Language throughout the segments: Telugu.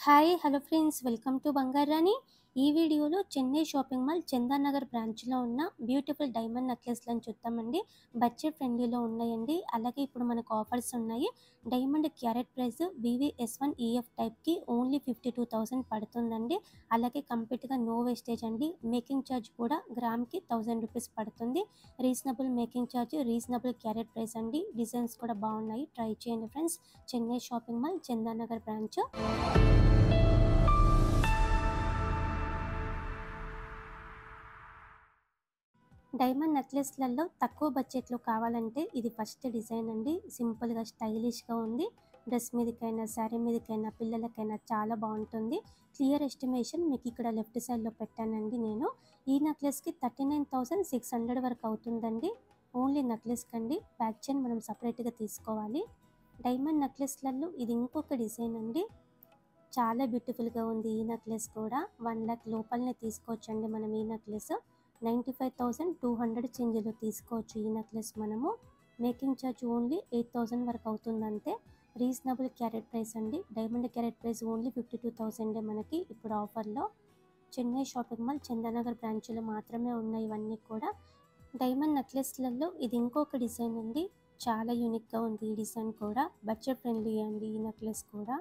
Hi hello friends, welcome to Bangarani. ఈ వీడియోలో చెన్నై షాపింగ్ మాల్ చందానగర్ బ్రాంచ్లో ఉన్న బ్యూటిఫుల్ డైమండ్ నెక్లెస్లను చూద్దామండి. బడ్జెట్ ఫ్రెండ్లీలో ఉన్నాయండి. అలాగే ఇప్పుడు మనకు ఆఫర్స్ ఉన్నాయి. Diamond carat price VVS1 EF టైప్కి ఓన్లీ 52,000 పడుతుందండి. అలాగే కంప్లీట్గా నో వేస్టేజ్ అండి. మేకింగ్ ఛార్జ్ కూడా గ్రామ్కి 1000 రూపీస్ పడుతుంది. Reasonable making charge, reasonable carat price అండి. డిజైన్స్ కూడా బాగున్నాయి, ట్రై చేయండి friends. Chennai shopping mall Chandanagar branch. Diamond నెక్లెస్లలో తక్కువ బడ్జెట్లో కావాలంటే ఇది ఫస్ట్ డిజైన్ అండి. సింపుల్గా స్టైలిష్గా ఉంది. డ్రెస్ మీదకైనా శారీ మీదకైనా పిల్లలకైనా చాలా బాగుంటుంది. క్లియర్ ఎస్టిమేషన్ మీకు ఇక్కడ లెఫ్ట్ సైడ్లో పెట్టానండి నేను. ఈ నెక్లెస్కి 39,600 వరకు అవుతుందండి. ఓన్లీ నెక్లెస్ కండి. బ్యాక్ చైన్ మనం సపరేట్గా తీసుకోవాలి. డైమండ్ నెక్లెస్లలో ఇది ఇంకొక డిజైన్ అండి. చాలా బ్యూటిఫుల్గా ఉంది. ఈ నెక్లెస్ కూడా 1 lakh లోపలనే తీసుకోవచ్చండి మనం. ఈ నెక్లెస్ 95,200 చేంజ్లో తీసుకోవచ్చు. ఈ నెక్లెస్ మనము. మేకింగ్ ఛార్జ్ ఓన్లీ 8,000 వరకు అవుతుందంతే. రీజనబుల్ క్యారెట్ ప్రైస్ అండి. డైమండ్ క్యారెట్ ప్రైస్ ఓన్లీ 52,000 మనకి ఇప్పుడు ఆఫర్లో. చెన్నై షాపింగ్ మాల్ చందానగర్ బ్రాంచ్లో మాత్రమే ఉన్నాయి ఇవన్నీ కూడా. డైమండ్ నెక్లెస్లలో ఇది ఇంకొక డిజైన్ అండి. చాలా యూనిక్గా ఉంది ఈ డిజైన్ కూడా. బడ్జెట్ ఫ్రెండ్లీ అండి ఈ నెక్లెస్ కూడా.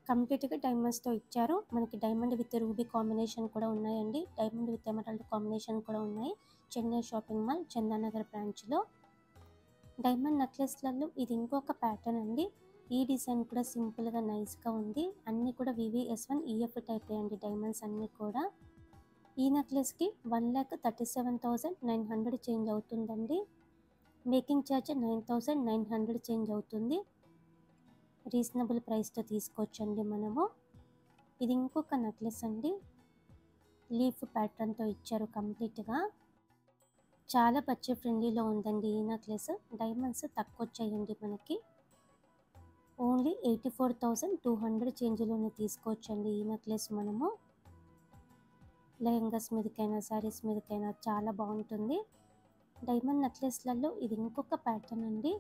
కంప్లీట్గా డైమండ్స్తో ఇచ్చారు. మనకి డైమండ్ విత్ రూబీ కాంబినేషన్ కూడా ఉన్నాయండి. డైమండ్ విత్ ఎమరాల్డ్ కాంబినేషన్ కూడా ఉన్నాయి చెన్నై షాపింగ్ మాల్ చందానగర్ బ్రాంచ్లో. డైమండ్ నెక్లెస్లలో ఇది ఇంకొక ప్యాటర్న్ అండి. ఈ డిజైన్ కూడా సింపుల్గా నైస్గా ఉంది. అన్నీ కూడా VVS1 EF టైప్ అండి డైమండ్స్ అన్నీ కూడా. ఈ నెక్లెస్కి 1,37,900 చేంజ్ అవుతుందండి. మేకింగ్ ఛార్జ్ 9,900 చేంజ్ అవుతుంది. రీజనబుల్ ప్రైస్తో తీసుకోవచ్చండి మనము. ఇది ఇంకొక నెక్లెస్ అండి. లీఫ్ ప్యాటర్న్తో ఇచ్చారు కంప్లీట్గా. చాలా బడ్జెట్ ఫ్రెండ్లీలో ఉందండి ఈ నెక్లెస్. డైమండ్స్ తక్కువ వచ్చాయండి మనకి. ఓన్లీ 84,200 చేంజ్లోనే తీసుకోవచ్చండి ఈ నెక్లెస్ మనము. లెహంగాస్ మీదకైనా శారీస్ మీదకైనా చాలా బాగుంటుంది. డైమండ్ నెక్లెస్లలో ఇది ఇంకొక ప్యాటర్న్ అండి.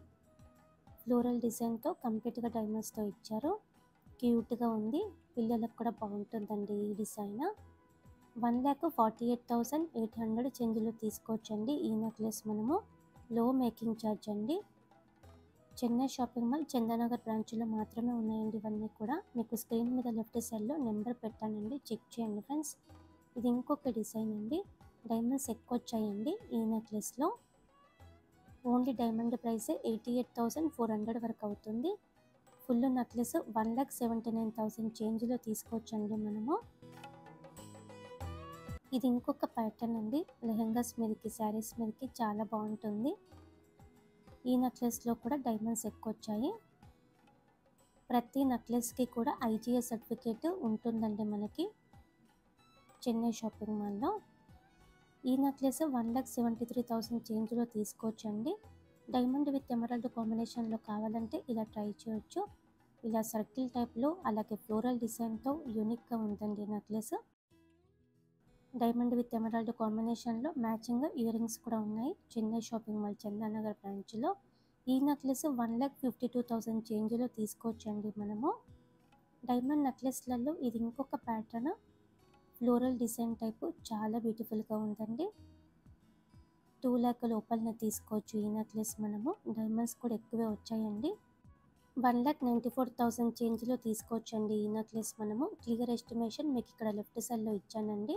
ఫ్లోరల్ డిజైన్తో కంప్లీట్గా డైమండ్స్తో ఇచ్చారు. క్యూట్గా ఉంది. పిల్లలకు కూడా బాగుంటుందండి ఈ డిజైన్. 1,48,800 చేంజ్లో తీసుకోవచ్చండి ఈ నెక్లెస్ మనము. లో మేకింగ్ ఛార్జ్ అండి. చెన్నై షాపింగ్ మాల్ చందానగర్ బ్రాంచ్లో మాత్రమే ఉన్నాయండి ఇవన్నీ కూడా. మీకు స్క్రీన్ మీద లెఫ్ట్ సైడ్లో నెంబర్ పెట్టానండి, చెక్ చేయండి ఫ్రెండ్స్. ఇది ఇంకొక డిజైన్ అండి. డైమండ్స్ ఎక్కువ వచ్చాయండి ఈ నెక్లెస్లో. ఓన్లీ డైమండ్ ప్రైస్ 88,400 వరకు అవుతుంది. ఫుల్ నెక్లెస్ 1,79,000 చేంజ్లో తీసుకోవచ్చండి మనము. ఇది ఇంకొక ప్యాటర్న్ అండి. లెహంగాస్ మీదకి శారీస్ మీదకి చాలా బాగుంటుంది. ఈ నెక్లెస్లో కూడా డైమండ్స్ ఎక్కువ వచ్చాయి. ప్రతి నెక్లెస్కి కూడా IGS సర్టిఫికేట్ ఉంటుందండి మనకి చెన్నై షాపింగ్ మాల్లో. ఈ నెక్లెస్ 1,73,000 చేంజ్లో తీసుకోవచ్చండి. డైమండ్ విత్ ఎమరాల్డ్ కాంబినేషన్లో కావాలంటే ఇలా ట్రై చేయొచ్చు. ఇలా సర్కిల్ టైప్లో అలాగే ఫ్లోరల్ డిజైన్తో యూనిక్గా ఉందండి నెక్లెస్. డైమండ్ విత్ ఎమరాల్డ్ కాంబినేషన్లో మ్యాచింగ్ ఇయర్ రింగ్స్ కూడా ఉన్నాయి చెన్నై షాపింగ్ మాల్ చందానగర్ బ్రాంచ్లో. ఈ నెక్లెస్ 1,52,000 చేంజ్లో తీసుకోవచ్చండి మనము. డైమండ్ నెక్లెస్లలో ఇది ఇంకొక ప్యాటర్న్. ఫ్లోరల్ డిజైన్ టైపు చాలా బ్యూటిఫుల్గా ఉందండి. 2 lakh లోపలనే తీసుకోవచ్చు ఈ నెక్లెస్ మనము. డైమండ్స్ కూడా ఎక్కువే వచ్చాయండి. 1,94,000 చేంజ్లో తీసుకోవచ్చండి ఈ నెక్లెస్ మనము. క్లియర్ ఎస్టిమేషన్ మీకు ఇక్కడ లెఫ్ట్ సైడ్లో ఇచ్చానండి.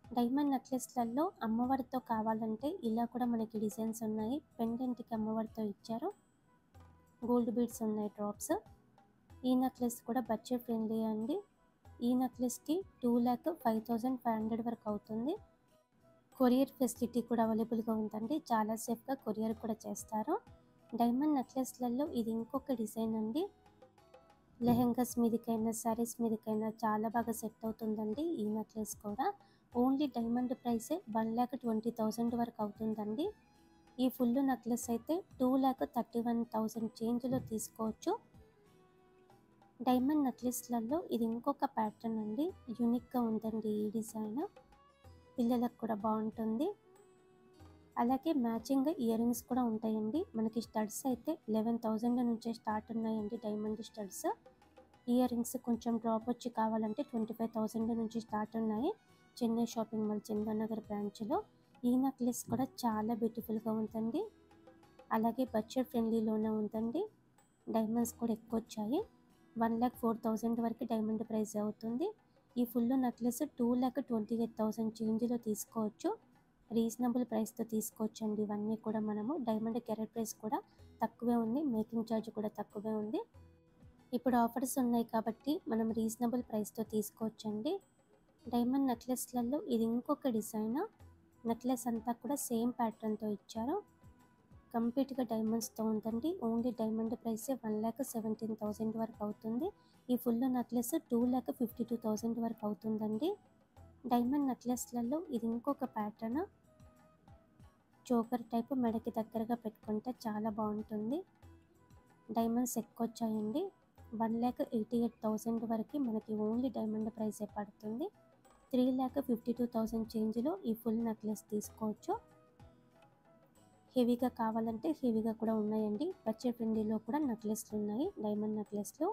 డైమండ్ నెక్లెస్లలో అమ్మవారితో కావాలంటే ఇలా కూడా మనకి డిజైన్స్ ఉన్నాయి. పెండెంట్కి అమ్మవారితో ఇచ్చారు. గోల్డ్ బీడ్స్ ఉన్నాయి, డ్రాప్స్. ఈ నెక్లెస్ కూడా బడ్జెట్ ఫ్రెండ్లీ అండి. ఈ నెక్లెస్కి 2,05,500 వరకు అవుతుంది. కొరియర్ ఫెసిలిటీ కూడా అవైలబుల్గా ఉందండి. చాలా సేఫ్గా కొరియర్ కూడా చేస్తారు. డైమండ్ నెక్లెస్లలో ఇది ఇంకొక డిజైన్ అండి. లెహంగాస్ మీదకైనా శారీస్ మీదకైనా చాలా బాగా సెట్ అవుతుందండి ఈ నెక్లెస్ కూడా. ఓన్లీ డైమండ్ ప్రైసే 1,20,000 వరకు అవుతుందండి. ఈ ఫుల్ నెక్లెస్ అయితే 2,31,000 చేంజ్లో తీసుకోవచ్చు. డైమండ్ నెక్లెస్లలో ఇది ఇంకొక ప్యాటర్న్ అండి. యూనిక్గా ఉందండి ఈ డిజైన్. పిల్లలకు కూడా బాగుంటుంది. అలాగే మ్యాచింగ్ ఇయర్ రింగ్స్ కూడా ఉంటాయండి. మనకి స్టడ్స్ అయితే 11,000 నుంచే స్టార్ట్ ఉన్నాయండి డైమండ్ స్టడ్స్. ఇయర్ రింగ్స్ కొంచెం డ్రాప్ వచ్చి కావాలంటే 25,000 నుంచి స్టార్ట్ ఉన్నాయి. చెన్నై షాపింగ్ మాల్ చందానగర్ బ్రాంచ్లో. ఈ నెక్లెస్ కూడా చాలా బ్యూటిఫుల్గా ఉందండి. అలాగే బడ్జెట్ ఫ్రెండ్లీలోనే ఉందండి. డైమండ్స్ కూడా ఎక్కువ వచ్చాయి. 1,04,000 వరకు డైమండ్ ప్రైస్ అవుతుంది. ఈ ఫుల్ నెక్లెస్ 2,28,000 చేంజ్లో తీసుకోవచ్చు. రీజనబుల్ ప్రైస్తో తీసుకోవచ్చు అండి. ఇవన్నీ కూడా మనము డైమండ్ క్యారెట్ ప్రైస్ కూడా తక్కువే ఉంది. మేకింగ్ ఛార్జ్ కూడా తక్కువే ఉంది. ఇప్పుడు ఆఫర్స్ ఉన్నాయి కాబట్టి మనం రీజనబుల్ ప్రైస్తో తీసుకోవచ్చండి. డైమండ్ నెక్లెస్లలో ఇది ఇంకొక డిజైన్. నెక్లెస్ అంతా కూడా సేమ్ ప్యాటర్న్తో ఇచ్చారు. కంప్లీట్గా డైమండ్స్తో ఉందండి. ఓన్లీ డైమండ్ ప్రైసే 1,17,000 వరకు అవుతుంది. ఈ ఫుల్ నెక్లెస్ 2,52,000 వరకు అవుతుందండి. డైమండ్ నెక్లెస్లలో ఇది ఇంకొక ప్యాటర్న్. చోకర్ టైపు మెడకి దగ్గరగా పెట్టుకుంటే చాలా బాగుంటుంది. డైమండ్స్ ఎక్కువ వచ్చాయండి. 1,88,000 వరకు మనకి ఓన్లీ డైమండ్ ప్రైసే పడుతుంది. 3,52,000 చేంజ్లో ఈ ఫుల్ నెక్లెస్ తీసుకోవచ్చు. హెవీగా కావాలంటే హెవీగా కూడా ఉన్నాయండి. బడ్జెట్ ఫ్రెండ్లీలో కూడా నెక్లెస్లు ఉన్నాయి. డైమండ్ నెక్లెస్లు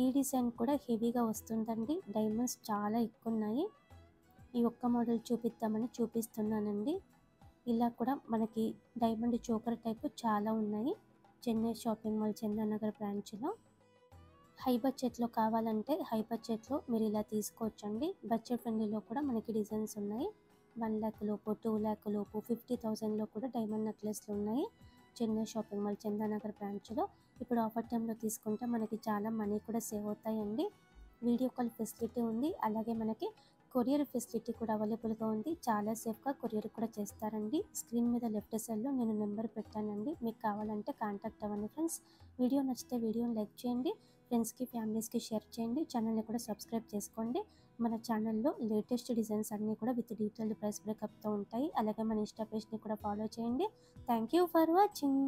ఈ డిజైన్ కూడా హెవీగా వస్తుందండి. డైమండ్స్ చాలా ఎక్కువ ఉన్నాయి. ఈ ఒక్క మోడల్ చూపిద్దామని చూపిస్తున్నానండి. ఇలా కూడా మనకి డైమండ్ చోకర్ టైపు చాలా ఉన్నాయి. చెన్నై షాపింగ్ మాల్ చందానగర్ బ్రాంచ్లో. హై బడ్జెట్లో కావాలంటే హై బడ్జెట్లో మీరు ఇలా తీసుకోవచ్చండి. బడ్జెట్ ఫ్రెండ్లీలో కూడా మనకి డిజైన్స్ ఉన్నాయి. 1,00,000 లోపు, 2,00,000 లోపు, 50,000లో కూడా డైమండ్ నెక్లెస్లు ఉన్నాయి. చెన్నై షాపింగ్ మాల్ చందానగర్ బ్రాంచ్లో. ఇప్పుడు ఆఫర్ టైంలో తీసుకుంటే మనకి చాలా మనీ కూడా సేవ్ అవుతాయండి. వీడియో కాల్ ఫెసిలిటీ ఉంది. అలాగే మనకి కొరియర్ ఫెసిలిటీ కూడా అవైలబుల్గా ఉంది. చాలా సేఫ్గా కొరియర్ కూడా చేస్తారండి. స్క్రీన్ మీద లెఫ్ట్ సైడ్లో నేను నెంబర్ పెట్టానండి. మీకు కావాలంటే కాంటాక్ట్ అవ్వండి ఫ్రెండ్స్. వీడియో నచ్చితే వీడియోని లైక్ చేయండి. ఫ్రెండ్స్కి ఫ్యామిలీస్కి షేర్ చేయండి. ఛానల్ని కూడా సబ్స్క్రైబ్ చేసుకోండి. మన ఛానల్లో లేటెస్ట్ డిజైన్స్ అన్నీ కూడా విత్ డీటెయిల్డ్ ప్రైస్ బ్రేకప్తో ఉంటాయి. అలాగే మన ఇన్స్టా పేజ్ని కూడా ఫాలో చేయండి. Thank you for watching.